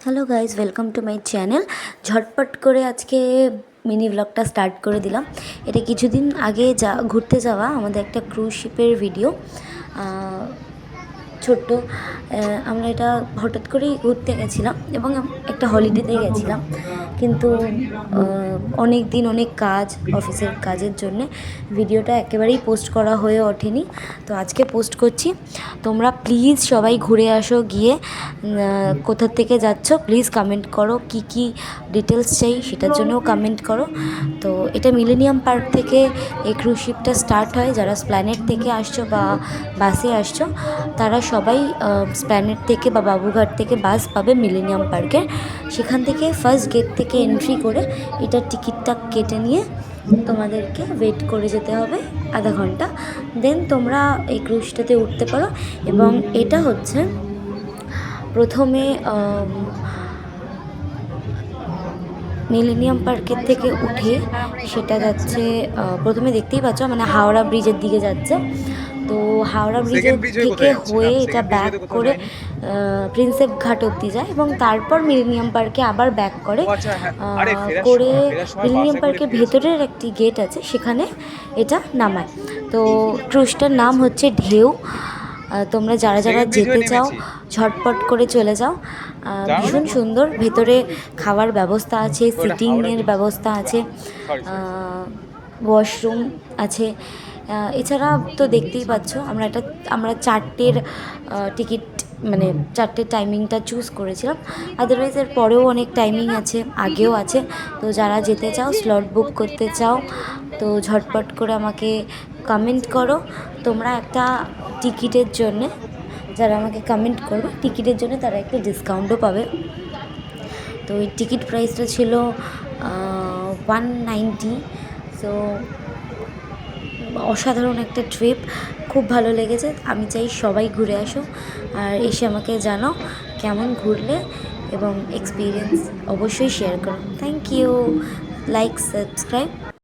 Hello guys, welcome to my channel. ঝটপট করে আজকে মিনি ব্লগটা স্টার্ট করে দিলাম। এটা কিছুদিন আগে ঘুরতে যাওয়া আমাদের একটা ক্রুজ শিপের ভিডিও। ছোট্ট আমরা এটা হঠাৎ করেই ঘুরতে গেছিলাম এবং একটা হলিডেতে গেছিলাম, কিন্তু অনেক দিন অনেক কাজ, অফিসের কাজের জন্যে ভিডিওটা একেবারেই পোস্ট করা হয়ে ওঠেনি। তো আজকে পোস্ট করছি। তোমরা প্লিজ সবাই ঘুরে আসো, গিয়ে কোথা থেকে যাচ্ছ প্লিজ কমেন্ট করো, কি কি ডিটেলস চাই সেটার জন্যও কমেন্ট করো। তো এটা মিলেনিয়াম পার্ক থেকে এই ক্রুজ শিপটা স্টার্ট হয়। যারা স্প্ল্যানেট থেকে আসছো বা বাসে আসছো তারা সবাই স্প্ল্যানেট থেকে বা বাবুঘাট থেকে বাস পাবে মিলেনিয়াম পার্কে। সেখান থেকে ফার্স্ট গেট থেকে এন্ট্রি করে এটার টিকিটটা কেটে নিয়ে তোমাদেরকে ওয়েট করে যেতে হবে আধা ঘন্টা। দেন তোমরা এই ক্রুজটাতে উঠতে পারো। এবং এটা হচ্ছে প্রথমে মিলেনিয়াম পার্কের থেকে উঠে সেটা যাচ্ছে, প্রথমে দেখতেই পাচ্ছ মানে হাওড়া ব্রিজের দিকে যাচ্ছে। তো হাওড়া ব্রিজের থেকে হয়ে এটা ব্যাক করে প্রিন্সেপ ঘাট অব্দি যায় এবং তারপর মিলেনিয়াম পার্কে আবার ব্যাক করে করে মিলেনিয়াম পার্কের ভেতরের একটি গেট আছে, সেখানে এটা নামায়। তো ক্রুজটার নাম হচ্ছে ঢেউ। তোমরা যারা যারা যেতে চাও ঝটপট করে চলে যাও। ভীষণ সুন্দর, ভেতরে খাওয়ার ব্যবস্থা আছে, সিটিংয়ের ব্যবস্থা আছে, ওয়াশরুম আছে। এছাড়া তো দেখতেই পাচ্ছ আমরা 4টের টিকিট মানে 4টের টাইমিংটা চুজ করেছিলাম। আদারওয়াইজ এর পরেও অনেক টাইমিং আছে, আগেও আছে। তো যারা যেতে চাও, স্লট বুক করতে চাও, তো ঝটপট করে আমাকে কমেন্ট করো। তোমরা একটা টিকিটের জন্যে, যারা আমাকে কমেন্ট করবে টিকিটের জন্য তারা একটা ডিসকাউন্টও পাবে। তো এই টিকিট প্রাইসটা ছিল 190। সো অসাধারণ একটা ট্রিপ, খুব ভালো লেগেছে। আমি চাই সবাই ঘুরে আসো আর এসে আমাকে জানাও কেমন ঘুরলে, এবং এক্সপিরিয়েন্স অবশ্যই শেয়ার করো। Thank you, like, subscribe.